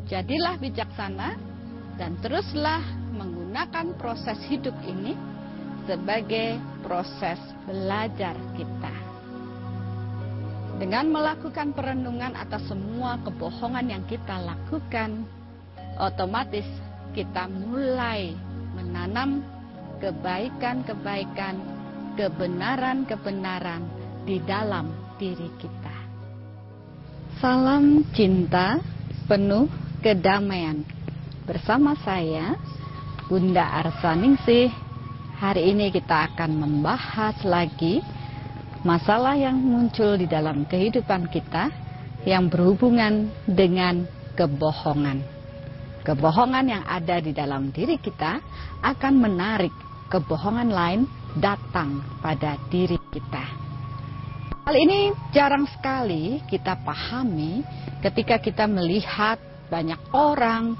jadilah bijaksana dan teruslah menggunakan proses hidup ini sebagai proses belajar kita. Dengan melakukan perenungan atas semua kebohongan yang kita lakukan, otomatis kita mulai menanam kebaikan-kebaikan, kebenaran-kebenaran di dalam diri kita. Salam cinta penuh kedamaian. Bersama saya, Bunda Arsaningsih. Hari ini kita akan membahas lagi masalah yang muncul di dalam kehidupan kita yang berhubungan dengan kebohongan. Kebohongan yang ada di dalam diri kita akan menarik kebohongan lain datang pada diri kita. Hal ini jarang sekali kita pahami ketika kita melihat banyak orang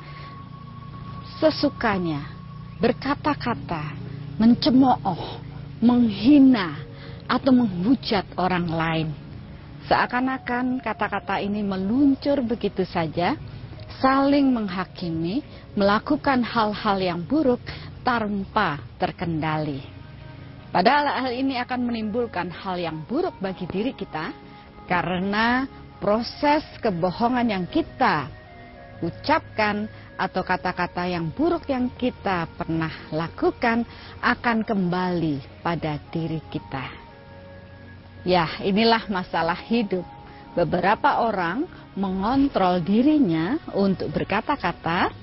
sesukanya berkata-kata, mencemooh, menghina, atau menghujat orang lain. Seakan-akan kata-kata ini meluncur begitu saja, saling menghakimi, melakukan hal-hal yang buruk tanpa terkendali. Padahal hal ini akan menimbulkan hal yang buruk bagi diri kita, karena proses kebohongan yang kita ucapkan atau kata-kata yang buruk yang kita pernah lakukan akan kembali pada diri kita. Ya, inilah masalah hidup. Beberapa orang mengontrol dirinya untuk berkata-kata,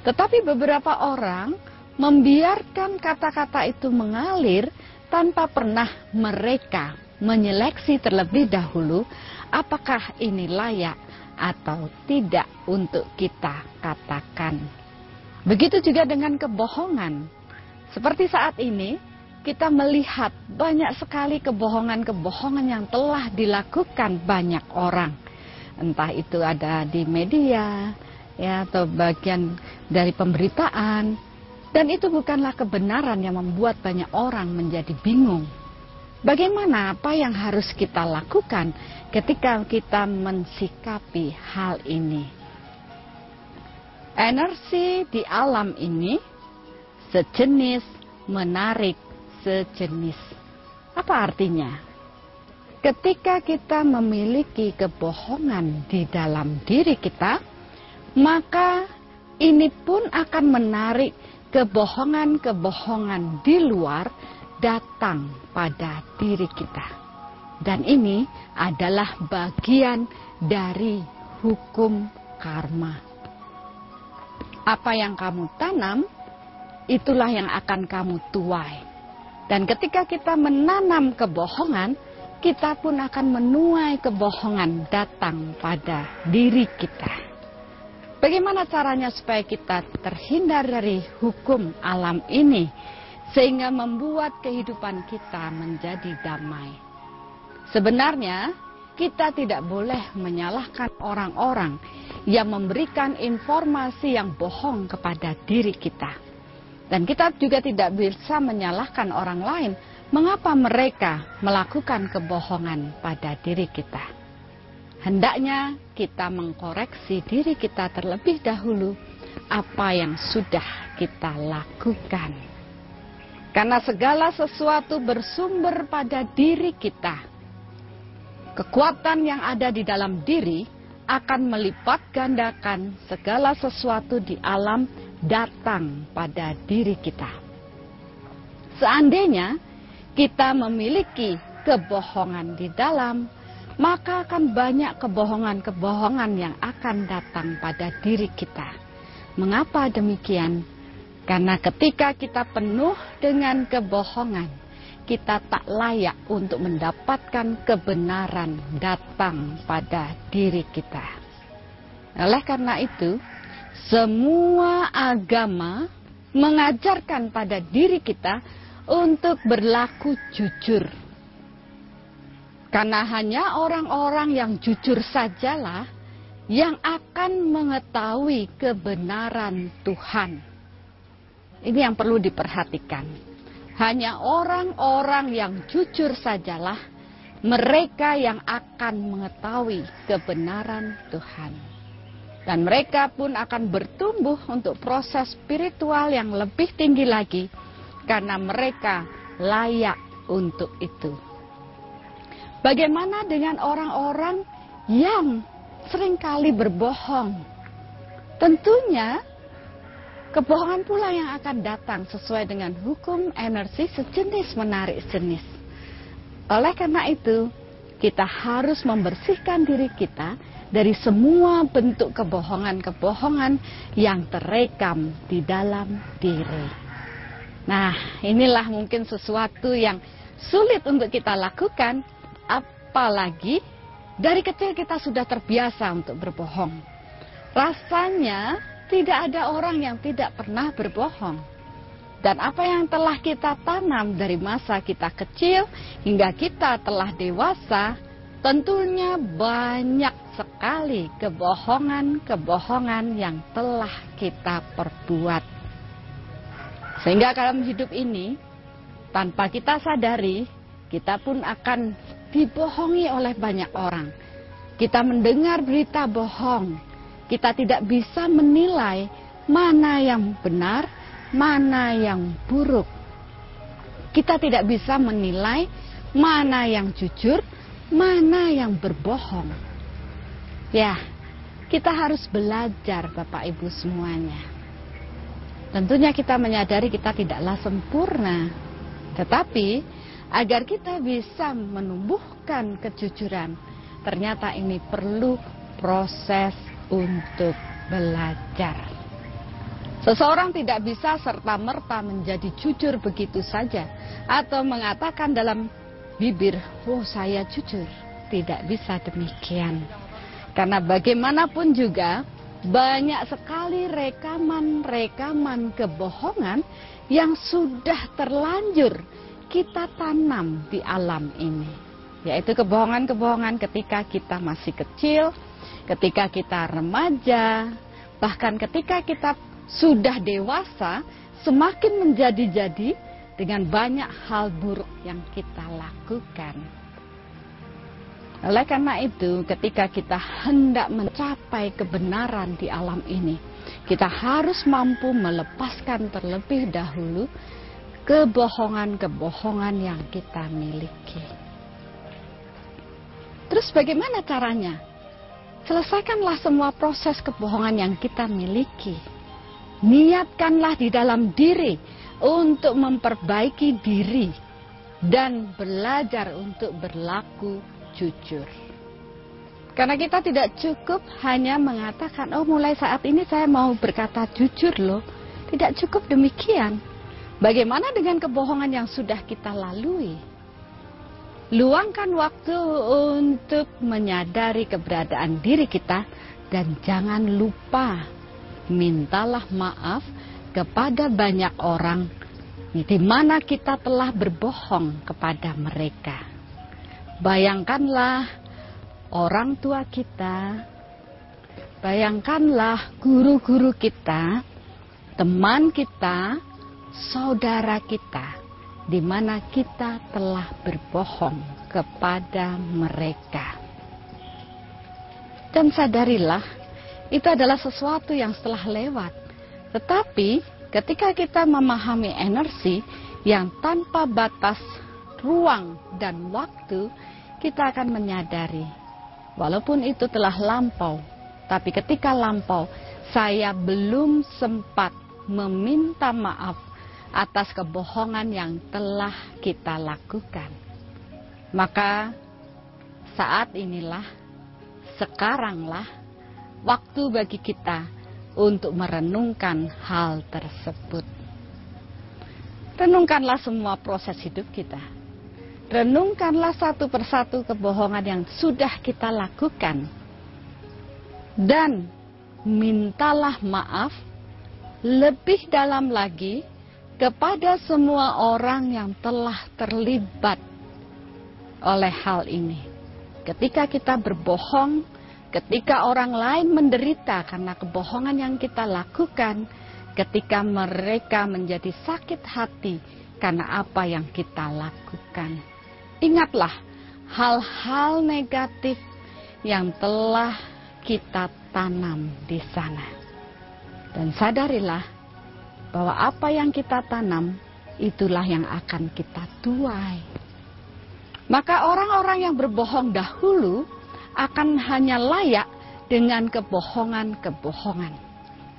tetapi beberapa orang membiarkan kata-kata itu mengalir tanpa pernah mereka menyeleksi terlebih dahulu apakah ini layak atau tidak untuk kita katakan. Begitu juga dengan kebohongan. Seperti saat ini, kita melihat banyak sekali kebohongan-kebohongan yang telah dilakukan banyak orang. Entah itu ada di media, ya, atau bagian dari pemberitaan. Dan itu bukanlah kebenaran yang membuat banyak orang menjadi bingung. Bagaimana apa yang harus kita lakukan ketika kita mensikapi hal ini? Energi di alam ini sejenis menarik sejenis. Apa artinya? Ketika kita memiliki kebohongan di dalam diri kita, maka ini pun akan menarik kebohongan-kebohongan di luar datang pada diri kita. Dan ini adalah bagian dari hukum karma. Apa yang kamu tanam, itulah yang akan kamu tuai. Dan ketika kita menanam kebohongan, kita pun akan menuai kebohongan datang pada diri kita. Bagaimana caranya supaya kita terhindar dari hukum alam ini, sehingga membuat kehidupan kita menjadi damai? Sebenarnya, kita tidak boleh menyalahkan orang-orang yang memberikan informasi yang bohong kepada diri kita. Dan kita juga tidak bisa menyalahkan orang lain mengapa mereka melakukan kebohongan pada diri kita. Hendaknya kita mengkoreksi diri kita terlebih dahulu apa yang sudah kita lakukan. Karena segala sesuatu bersumber pada diri kita. Kekuatan yang ada di dalam diri akan melipat gandakan segala sesuatu di alam datang pada diri kita. Seandainya kita memiliki kebohongan di dalam, maka akan banyak kebohongan-kebohongan yang akan datang pada diri kita. Mengapa demikian? Karena ketika kita penuh dengan kebohongan, kita tak layak untuk mendapatkan kebenaran datang pada diri kita. Oleh karena itu, semua agama mengajarkan pada diri kita untuk berlaku jujur. Karena hanya orang-orang yang jujur sajalah yang akan mengetahui kebenaran Tuhan. Ini yang perlu diperhatikan. Hanya orang-orang yang jujur sajalah mereka yang akan mengetahui kebenaran Tuhan. Dan mereka pun akan bertumbuh untuk proses spiritual yang lebih tinggi lagi, karena mereka layak untuk itu. Bagaimana dengan orang-orang yang seringkali berbohong? Tentunya kebohongan pula yang akan datang sesuai dengan hukum energi sejenis menarik jenis. Oleh karena itu, kita harus membersihkan diri kita dari semua bentuk kebohongan-kebohongan yang terekam di dalam diri. Nah, inilah mungkin sesuatu yang sulit untuk kita lakukan, apalagi dari kecil kita sudah terbiasa untuk berbohong. Rasanya tidak ada orang yang tidak pernah berbohong. Dan apa yang telah kita tanam dari masa kita kecil hingga kita telah dewasa, tentunya banyak sekali kebohongan-kebohongan yang telah kita perbuat. Sehingga dalam hidup ini, tanpa kita sadari, kita pun akan dibohongi oleh banyak orang. Kita mendengar berita bohong, kita tidak bisa menilai mana yang benar, mana yang buruk. Kita tidak bisa menilai mana yang jujur, mana yang berbohong. Ya, kita harus belajar Bapak Ibu semuanya. Tentunya kita menyadari kita tidaklah sempurna. Tetapi agar kita bisa menumbuhkan kejujuran, ternyata ini perlu proses untuk belajar. Seseorang tidak bisa serta-merta menjadi jujur begitu saja, atau mengatakan dalam bibir, oh saya jujur. Tidak bisa demikian. Karena bagaimanapun juga, banyak sekali rekaman-rekaman kebohongan yang sudah terlanjur kita tanam di alam ini. Yaitu kebohongan-kebohongan ketika kita masih kecil, ketika kita remaja, bahkan ketika kita sudah dewasa, semakin menjadi-jadi dengan banyak hal buruk yang kita lakukan. Oleh karena itu, ketika kita hendak mencapai kebenaran di alam ini, kita harus mampu melepaskan terlebih dahulu kebohongan-kebohongan yang kita miliki. Terus bagaimana caranya? Selesaikanlah semua proses kebohongan yang kita miliki. Niatkanlah di dalam diri untuk memperbaiki diri dan belajar untuk berlaku jujur. Karena kita tidak cukup hanya mengatakan, oh mulai saat ini saya mau berkata jujur loh. Tidak cukup demikian. Bagaimana dengan kebohongan yang sudah kita lalui? Luangkan waktu untuk menyadari keberadaan diri kita dan jangan lupa mintalah maaf kepada banyak orang di mana kita telah berbohong kepada mereka. Bayangkanlah orang tua kita, bayangkanlah guru-guru kita, teman kita, saudara kita, di mana kita telah berbohong kepada mereka. Dan sadarilah, itu adalah sesuatu yang setelah lewat. Tetapi ketika kita memahami energi yang tanpa batas ruang dan waktu, kita akan menyadari, walaupun itu telah lampau, tapi ketika lampau, saya belum sempat meminta maaf atas kebohongan yang telah kita lakukan. Maka saat inilah, sekaranglah waktu bagi kita untuk merenungkan hal tersebut. Renungkanlah semua proses hidup kita. Renungkanlah satu persatu kebohongan yang sudah kita lakukan. Dan mintalah maaf lebih dalam lagi kepada semua orang yang telah terlibat oleh hal ini. Ketika kita berbohong, ketika orang lain menderita karena kebohongan yang kita lakukan, ketika mereka menjadi sakit hati karena apa yang kita lakukan. Ingatlah hal-hal negatif yang telah kita tanam di sana. Dan sadarilah bahwa apa yang kita tanam, itulah yang akan kita tuai. Maka orang-orang yang berbohong dahulu akan hanya layak dengan kebohongan-kebohongan.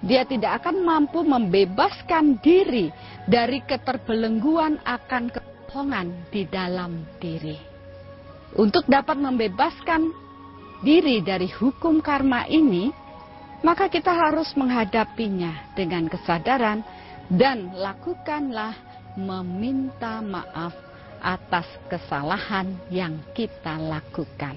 Dia tidak akan mampu membebaskan diri dari keterbelengguan akan kebohongan di dalam diri. Untuk dapat membebaskan diri dari hukum karma ini, maka kita harus menghadapinya dengan kesadaran dan lakukanlah meminta maaf atas kesalahan yang kita lakukan.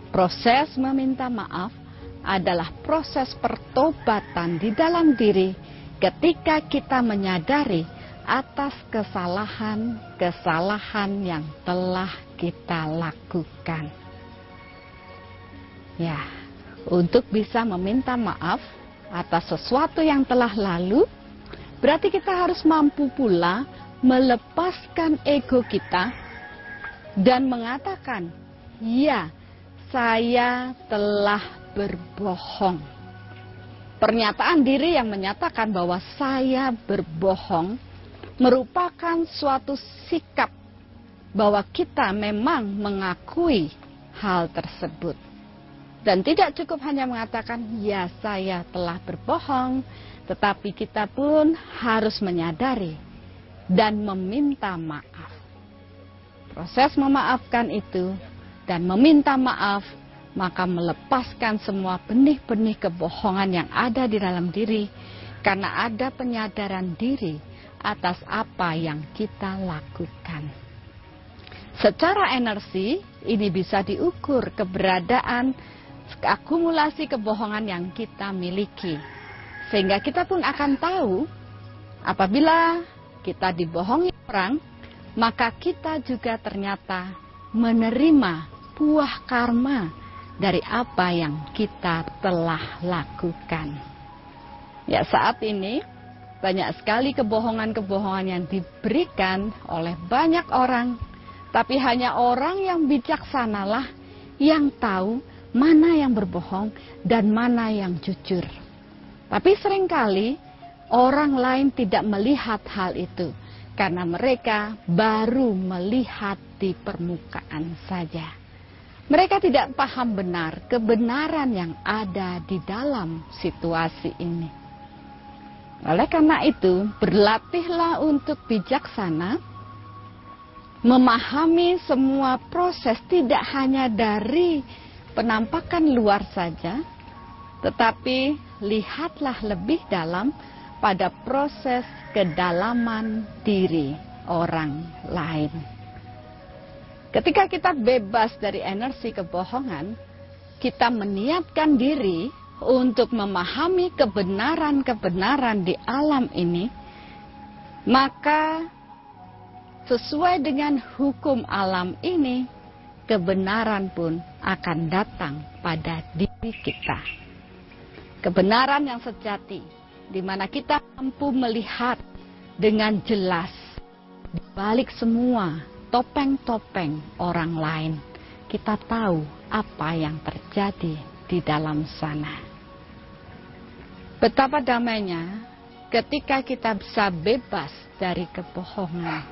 Proses meminta maaf adalah proses pertobatan di dalam diri ketika kita menyadari atas kesalahan-kesalahan yang telah kita lakukan. Ya, untuk bisa meminta maaf atas sesuatu yang telah lalu, berarti kita harus mampu pula melepaskan ego kita dan mengatakan, ya, saya telah berbohong. Pernyataan diri yang menyatakan bahwa saya berbohong merupakan suatu sikap bahwa kita memang mengakui hal tersebut. Dan tidak cukup hanya mengatakan, ya saya telah berbohong, tetapi kita pun harus menyadari dan meminta maaf. Proses memaafkan itu dan meminta maaf, maka melepaskan semua benih-benih kebohongan yang ada di dalam diri, karena ada penyadaran diri atas apa yang kita lakukan. Secara energi, ini bisa diukur keberadaan akumulasi kebohongan yang kita miliki. Sehingga kita pun akan tahu, apabila kita dibohongi orang, maka kita juga ternyata menerima buah karma dari apa yang kita telah lakukan. Ya, saat ini banyak sekali kebohongan-kebohongan yang diberikan oleh banyak orang, tapi hanya orang yang bijaksanalah yang tahu mana yang berbohong dan mana yang jujur. Tapi seringkali orang lain tidak melihat hal itu, karena mereka baru melihat di permukaan saja. Mereka tidak paham benar kebenaran yang ada di dalam situasi ini. Oleh karena itu, berlatihlah untuk bijaksana, memahami semua proses tidak hanya dari penampakan luar saja, tetapi lihatlah lebih dalam pada proses kedalaman diri orang lain. Ketika kita bebas dari energi kebohongan, kita meniatkan diri untuk memahami kebenaran-kebenaran di alam ini, maka sesuai dengan hukum alam ini, kebenaran pun akan datang pada diri kita. Kebenaran yang sejati, di mana kita mampu melihat dengan jelas di balik semua topeng-topeng orang lain, kita tahu apa yang terjadi di dalam sana. Betapa damainya ketika kita bisa bebas dari kebohongan.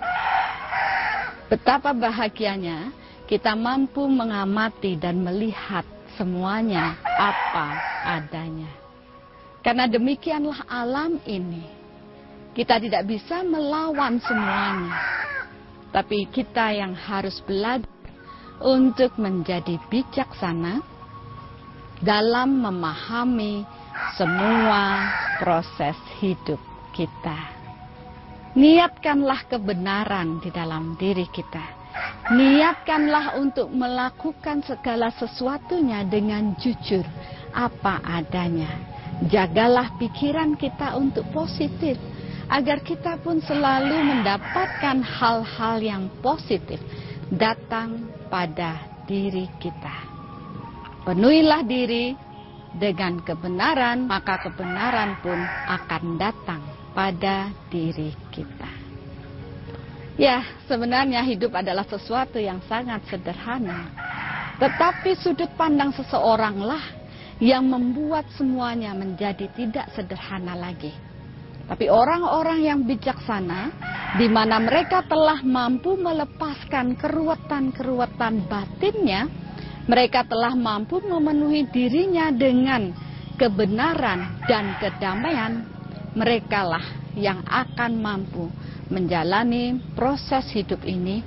Betapa bahagianya kita mampu mengamati dan melihat semuanya apa adanya. Karena demikianlah alam ini. Kita tidak bisa melawan semuanya, tapi kita yang harus belajar untuk menjadi bijaksana dalam memahami semua proses hidup kita. Niatkanlah kebenaran di dalam diri kita. Niatkanlah untuk melakukan segala sesuatunya dengan jujur, apa adanya. Jagalah pikiran kita untuk positif, agar kita pun selalu mendapatkan hal-hal yang positif datang pada diri kita. Penuhilah diri dengan kebenaran, maka kebenaran pun akan datang pada diri kita. Ya, sebenarnya hidup adalah sesuatu yang sangat sederhana. Tetapi sudut pandang seseoranglah yang membuat semuanya menjadi tidak sederhana lagi. Tapi orang-orang yang bijaksana, di mana mereka telah mampu melepaskan keruwetan-keruwetan batinnya, mereka telah mampu memenuhi dirinya dengan kebenaran dan kedamaian, merekalah yang akan mampu menjalani proses hidup ini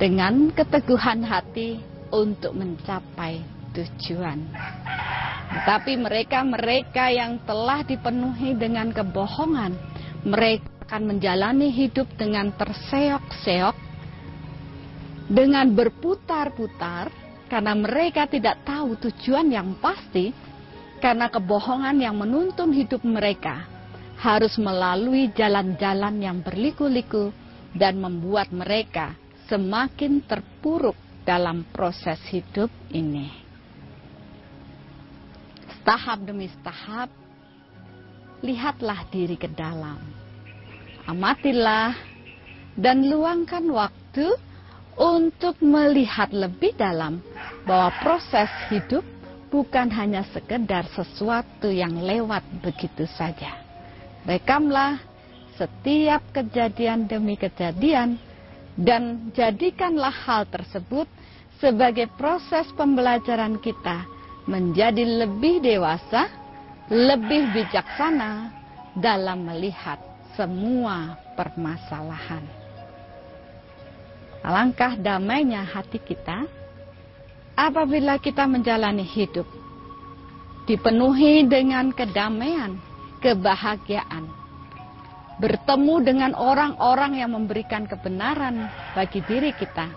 dengan keteguhan hati untuk mencapai tujuan. Tetapi mereka yang telah dipenuhi dengan kebohongan, mereka akan menjalani hidup dengan terseok-seok, dengan berputar-putar, karena mereka tidak tahu tujuan yang pasti, karena kebohongan yang menuntun hidup mereka harus melalui jalan-jalan yang berliku-liku dan membuat mereka semakin terpuruk dalam proses hidup ini. Tahap demi tahap, lihatlah diri ke dalam. Amatilah dan luangkan waktu untuk melihat lebih dalam bahwa proses hidup bukan hanya sekedar sesuatu yang lewat begitu saja. Rekamlah setiap kejadian demi kejadian dan jadikanlah hal tersebut sebagai proses pembelajaran kita menjadi lebih dewasa, lebih bijaksana dalam melihat semua permasalahan. Alangkah damainya hati kita apabila kita menjalani hidup dipenuhi dengan kedamaian, kebahagiaan, bertemu dengan orang-orang yang memberikan kebenaran bagi diri kita,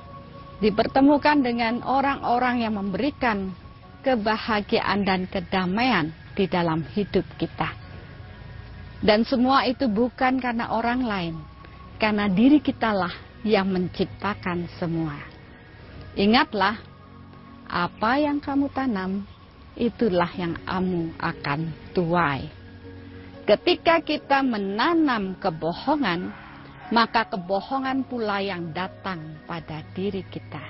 dipertemukan dengan orang-orang yang memberikan kebahagiaan dan kedamaian di dalam hidup kita. Dan semua itu bukan karena orang lain, karena diri kitalah yang menciptakan semua. Ingatlah, apa yang kamu tanam, itulah yang kamu akan tuai. Ketika kita menanam kebohongan, maka kebohongan pula yang datang pada diri kita.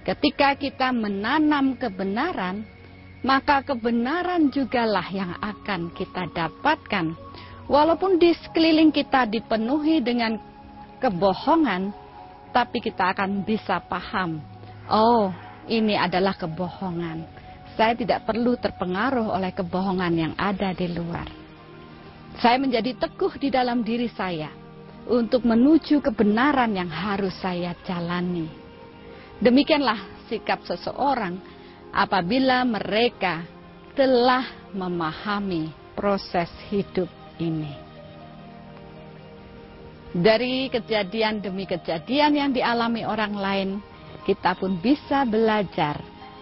Ketika kita menanam kebenaran, maka kebenaran jugalah yang akan kita dapatkan. Walaupun di sekeliling kita dipenuhi dengan kebohongan, tapi kita akan bisa paham, oh, ini adalah kebohongan. Saya tidak perlu terpengaruh oleh kebohongan yang ada di luar. Saya menjadi teguh di dalam diri saya untuk menuju kebenaran yang harus saya jalani. Demikianlah sikap seseorang apabila mereka telah memahami proses hidup ini. Dari kejadian demi kejadian yang dialami orang lain, kita pun bisa belajar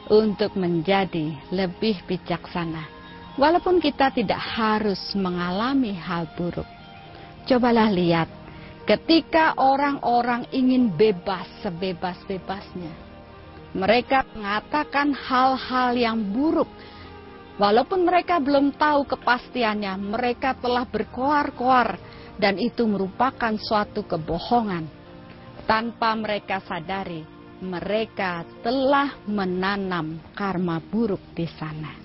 untuk menjadi lebih bijaksana. Walaupun kita tidak harus mengalami hal buruk. Cobalah lihat, ketika orang-orang ingin bebas sebebas-bebasnya, mereka mengatakan hal-hal yang buruk. Walaupun mereka belum tahu kepastiannya, mereka telah berkoar-koar dan itu merupakan suatu kebohongan. Tanpa mereka sadari, mereka telah menanam karma buruk di sana.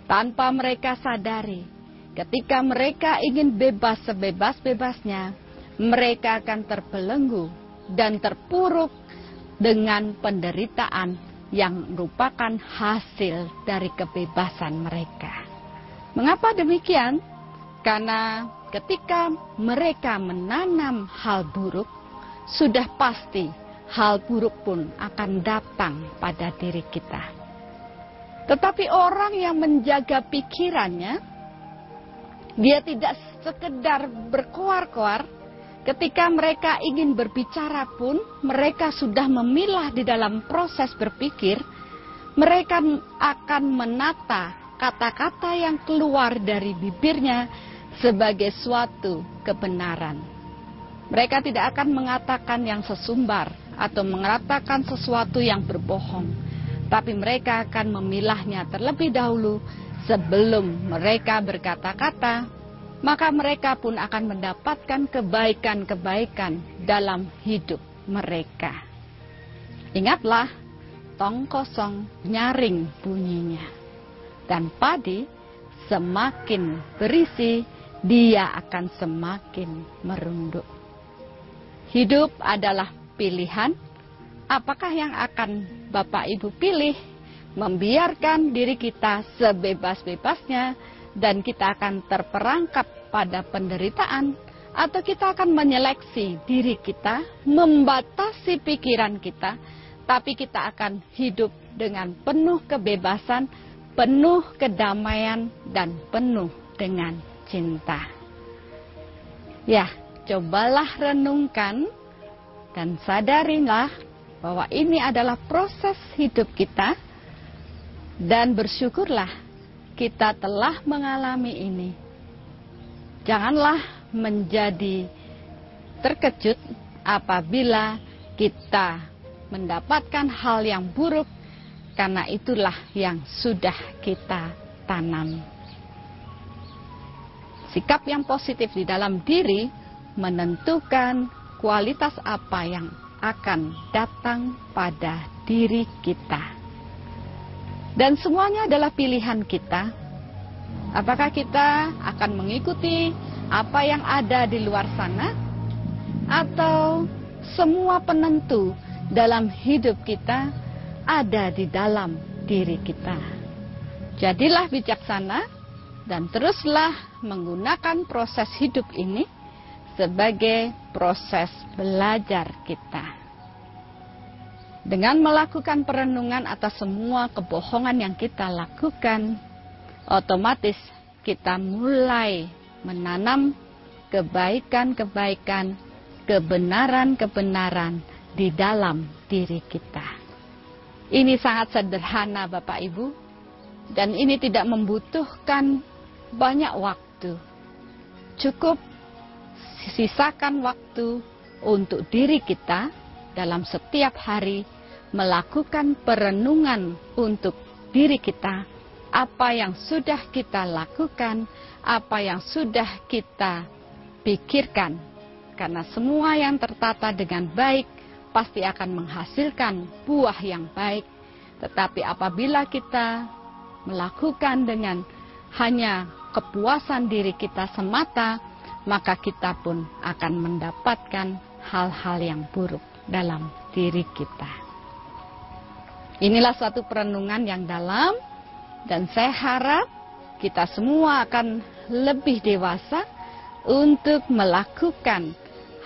Tanpa mereka sadari, ketika mereka ingin bebas sebebas-bebasnya, mereka akan terbelenggu dan terpuruk dengan penderitaan yang merupakan hasil dari kebebasan mereka. Mengapa demikian? Karena ketika mereka menanam hal buruk, sudah pasti hal buruk pun akan datang pada diri kita. Tetapi orang yang menjaga pikirannya, dia tidak sekedar berkoar-koar. Ketika mereka ingin berbicara pun, mereka sudah memilah di dalam proses berpikir. Mereka akan menata kata-kata yang keluar dari bibirnya sebagai suatu kebenaran. Mereka tidak akan mengatakan yang sesumbar atau mengatakan sesuatu yang berbohong. Tapi mereka akan memilahnya terlebih dahulu sebelum mereka berkata-kata. Maka mereka pun akan mendapatkan kebaikan-kebaikan dalam hidup mereka. Ingatlah, tong kosong nyaring bunyinya. Dan padi semakin berisi, dia akan semakin merunduk. Hidup adalah pilihan. Apakah yang akan Bapak Ibu pilih? Membiarkan diri kita sebebas-bebasnya dan kita akan terperangkap pada penderitaan, atau kita akan menyeleksi diri kita, membatasi pikiran kita, tapi kita akan hidup dengan penuh kebebasan, penuh kedamaian, dan penuh dengan cinta. Ya, cobalah renungkan dan sadarilah bahwa ini adalah proses hidup kita, dan bersyukurlah kita telah mengalami ini. Janganlah menjadi terkejut apabila kita mendapatkan hal yang buruk, karena itulah yang sudah kita tanam. Sikap yang positif di dalam diri menentukan kualitas apa yang akan datang pada diri kita. Dan semuanya adalah pilihan kita. Apakah kita akan mengikuti apa yang ada di luar sana, atau semua penentu dalam hidup kita ada di dalam diri kita. Jadilah bijaksana dan teruslah menggunakan proses hidup ini sebagai proses belajar kita. Dengan melakukan perenungan atas semua kebohongan yang kita lakukan, otomatis kita mulai menanam kebaikan-kebaikan, kebenaran-kebenaran di dalam diri kita. Ini sangat sederhana Bapak Ibu, dan ini tidak membutuhkan banyak waktu. Cukup sisakan waktu untuk diri kita dalam setiap hari, melakukan perenungan untuk diri kita, apa yang sudah kita lakukan, apa yang sudah kita pikirkan. Karena semua yang tertata dengan baik pasti akan menghasilkan buah yang baik. Tetapi apabila kita melakukan dengan hanya kepuasan diri kita semata, maka kita pun akan mendapatkan hal-hal yang buruk dalam diri kita. Inilah suatu perenungan yang dalam, dan saya harap kita semua akan lebih dewasa untuk melakukan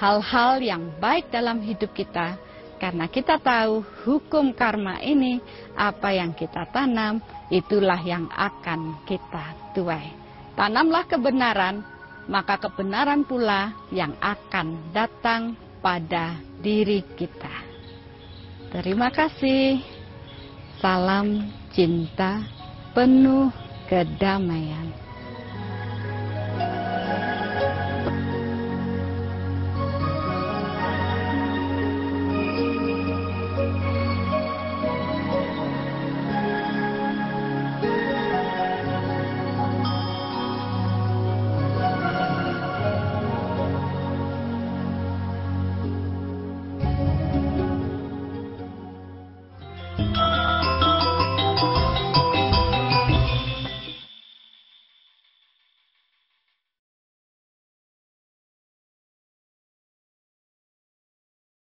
hal-hal yang baik dalam hidup kita, karena kita tahu hukum karma ini, apa yang kita tanam, itulah yang akan kita tuai. Tanamlah kebenaran, maka kebenaran pula yang akan datang pada diri kita. Terima kasih. Salam cinta penuh kedamaian.